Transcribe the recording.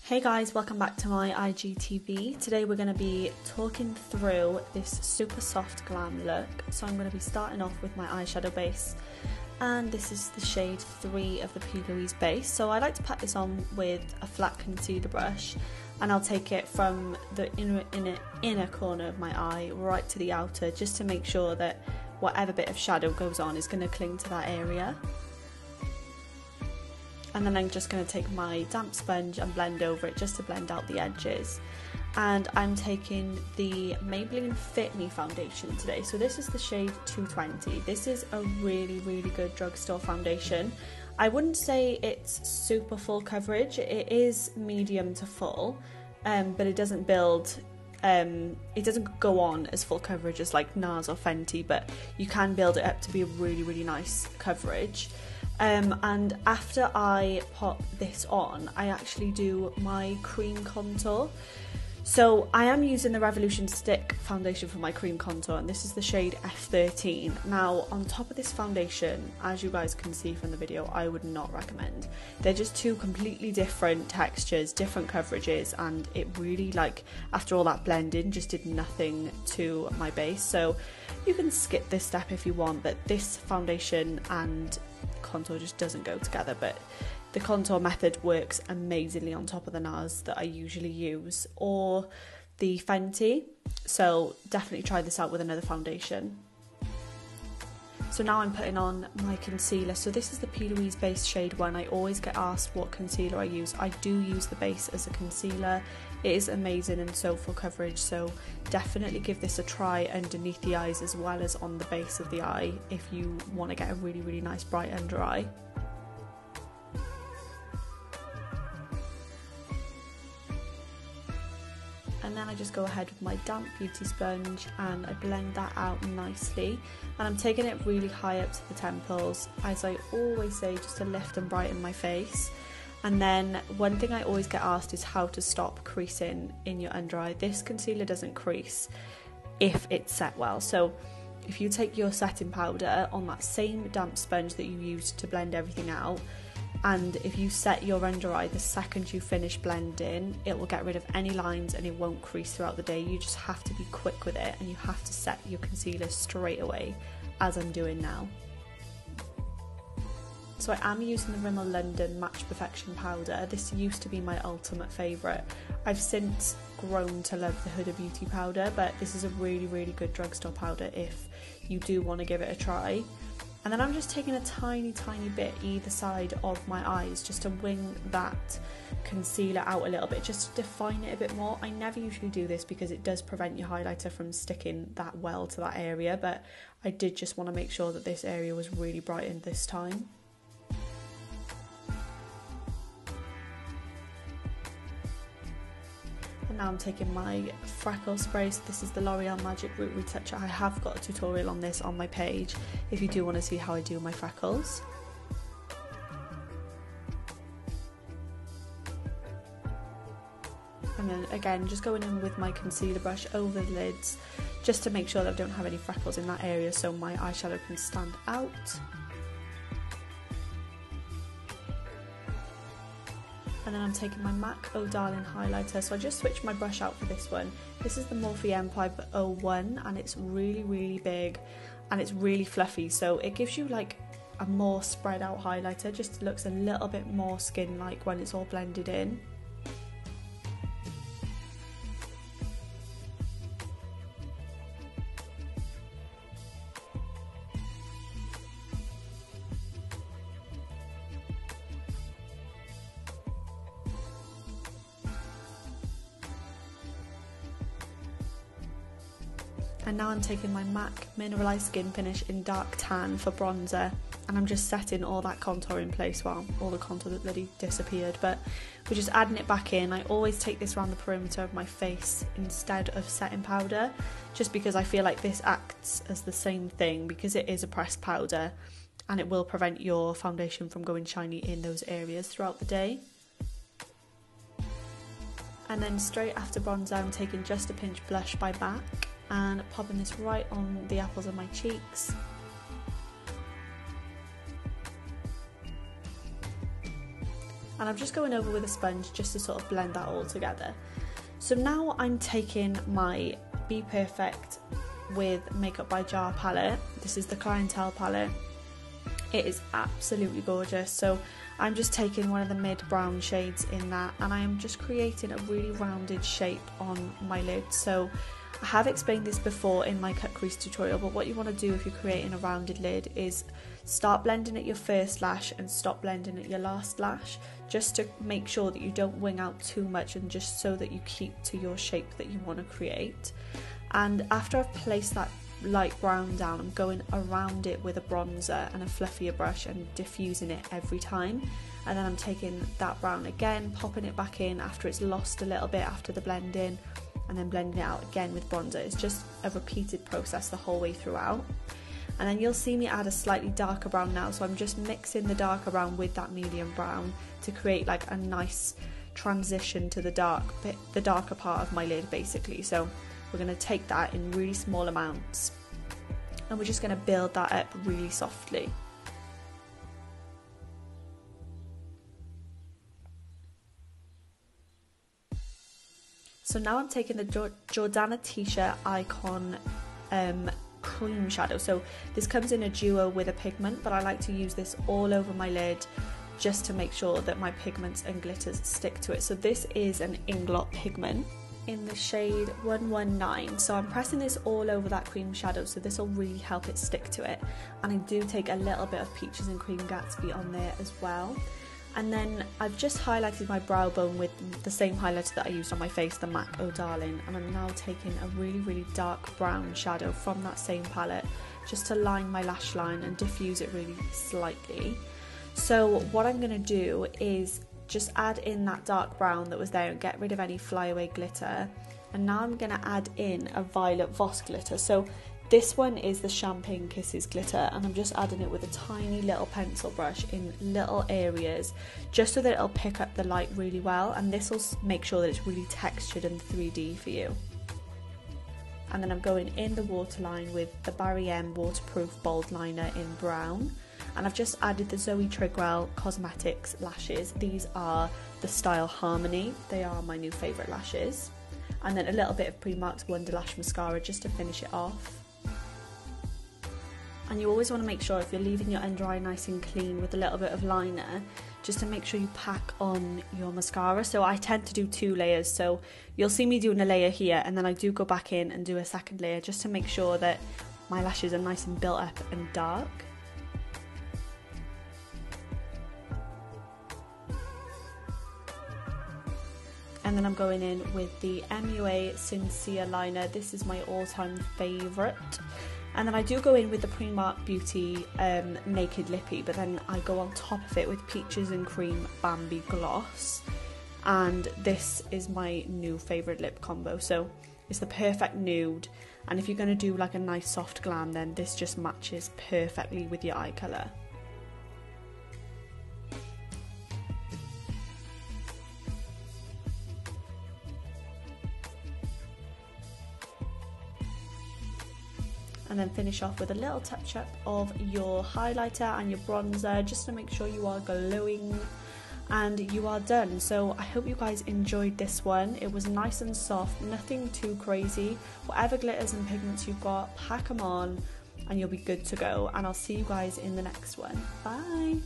Hey guys, welcome back to my IGTV. Today we're going to be talking through this super soft glam look. So I'm going to be starting off with my eyeshadow base, and this is the shade 3 of the P. Louise base. So I like to pat this on with a flat concealer brush, and I'll take it from the inner corner of my eye right to the outer, just to make sure that whatever bit of shadow goes on is going to cling to that area. And then I'm just going to take my damp sponge and blend over it just to blend out the edges. And I'm taking the Maybelline Fit Me foundation today. So this is the shade 220. This is a really good drugstore foundation. I wouldn't say it's super full coverage. It is medium to full, but it doesn't build, it doesn't go on as full coverage as like NARS or Fenty, but you can build it up to be a really nice coverage. And after I pop this on, I actually do my cream contour. So I am using the Revolution Stick foundation for my cream contour, and this is the shade F13. Now, on top of this foundation, as you guys can see from the video, I would not recommend. They're just two completely different textures, different coverages, and it really, like, after all that blending, just did nothing to my base. So you can skip this step if you want, but this foundation and contour just doesn't go together. But the contour method works amazingly on top of the NARS that I usually use, or the Fenty, so definitely try this out with another foundation. So now I'm putting on my concealer. So this is the P. Louise base shade 1. I always get asked what concealer I use. I do use the base as a concealer. It is amazing and so full coverage, so definitely give this a try underneath the eyes as well as on the base of the eye if you want to get a really nice bright under eye. And then I just go ahead with my damp beauty sponge and I blend that out nicely, and I'm taking it really high up to the temples, as I always say, just to lift and brighten my face. And then one thing I always get asked is how to stop creasing in your under eye. This concealer doesn't crease if it's set well. So if you take your setting powder on that same damp sponge that you used to blend everything out, and if you set your under eye the second you finish blending, it will get rid of any lines and it won't crease throughout the day. You just have to be quick with it, and you have to set your concealer straight away, as I'm doing now. So I am using the Rimmel London Match Perfection powder. This used to be my ultimate favourite. I've since grown to love the Huda Beauty powder, but this is a really good drugstore powder if you do want to give it a try. And then I'm just taking a tiny bit either side of my eyes just to wing that concealer out a little bit, just to define it a bit more. I never usually do this because it does prevent your highlighter from sticking that well to that area, but I did just want to make sure that this area was really brightened this time. And now I'm taking my freckle spray. So this is the L'Oreal Magic Root Retoucher. I have got a tutorial on this on my page if you do want to see how I do my freckles. And then again, just going in with my concealer brush over the lids just to make sure that I don't have any freckles in that area so my eyeshadow can stand out. And then I'm taking my MAC Oh Darling highlighter. So I just switched my brush out for this one. This is the Morphe M501, and it's really big and it's really fluffy, so it gives you like a more spread out highlighter, just looks a little bit more skin like when it's all blended in. And now I'm taking my MAC Mineralized Skin Finish in Dark Tan for bronzer, and I'm just setting all that contour in place. Well, all the contour that bloody disappeared, but we're just adding it back in. I always take this around the perimeter of my face instead of setting powder, just because I feel like this acts as the same thing, because it is a pressed powder and it will prevent your foundation from going shiny in those areas throughout the day. And then straight after bronzer, I'm taking Just a Pinch blush by MAC and popping this right on the apples of my cheeks. And and I'm just going over with a sponge just to sort of blend that all together. So now I'm taking my Be Perfect with Makeup by Jar palette. This is the Clientele palette. It is absolutely gorgeous. So I'm just taking one of the mid brown shades in that, and I am just creating a really rounded shape on my lid. So I have explained this before in my cut crease tutorial, but what you want to do if you're creating a rounded lid is start blending at your first lash and stop blending at your last lash, just to make sure that you don't wing out too much, and just so that you keep to your shape that you want to create. And after I've placed that light brown down, I'm going around it with a bronzer and a fluffier brush and diffusing it every time, and then I'm taking that brown again, popping it back in after it's lost a little bit after the blending, and then blending it out again with bronzer. It's just a repeated process the whole way throughout. And then you'll see me add a slightly darker brown now, so I'm just mixing the darker brown with that medium brown to create like a nice transition to the darker part of my lid basically. So we're going to take that in really small amounts, and we're just going to build that up really softly. So now I'm taking the Jordana T-shirt Icon cream shadow. So this comes in a duo with a pigment, but I like to use this all over my lid just to make sure that my pigments and glitters stick to it. So this is an Inglot pigment in the shade 119. So I'm pressing this all over that cream shadow, so this will really help it stick to it. And I do take a little bit of Peaches and Cream Gatsby on there as well. And then I've just highlighted my brow bone with the same highlighter that I used on my face, the MAC Oh Darling, and I'm now taking a really dark brown shadow from that same palette just to line my lash line and diffuse it really slightly. So what I'm going to do is just add in that dark brown that was there and get rid of any flyaway glitter. And now I'm going to add in a Violet Voss glitter. So this one is the Champagne Kisses glitter, and I'm just adding it with a tiny little pencil brush in little areas just so that it'll pick up the light really well, and this will make sure that it's really textured and 3D for you. And then I'm going in the waterline with the Barry M waterproof bold liner in brown, and I've just added the Zoe Trigwell Cosmetics lashes. These are the style Harmony. They are my new favourite lashes. And then a little bit of Primark's Wonderlash mascara just to finish it off. And you always want to make sure, if you're leaving your under eye nice and clean with a little bit of liner, just to make sure you pack on your mascara. So I tend to do 2 layers, so you'll see me doing a layer here, and then I do go back in and do a second layer just to make sure that my lashes are nice and built up and dark. And then I'm going in with the MUA Sincere liner. This is my all-time favourite. And then I do go in with the Primark Beauty Naked Lippy, but then I go on top of it with Peaches and Cream Bambi Gloss. And this is my new favourite lip combo. So it's the perfect nude. And if you're going to do like a nice soft glam, then this just matches perfectly with your eye colour. And then finish off with a little touch up of your highlighter and your bronzer just to make sure you are glowing, and you are done. So I hope you guys enjoyed this one. It was nice and soft, nothing too crazy. Whatever glitters and pigments you've got, pack them on and you'll be good to go. And I'll see you guys in the next one. Bye.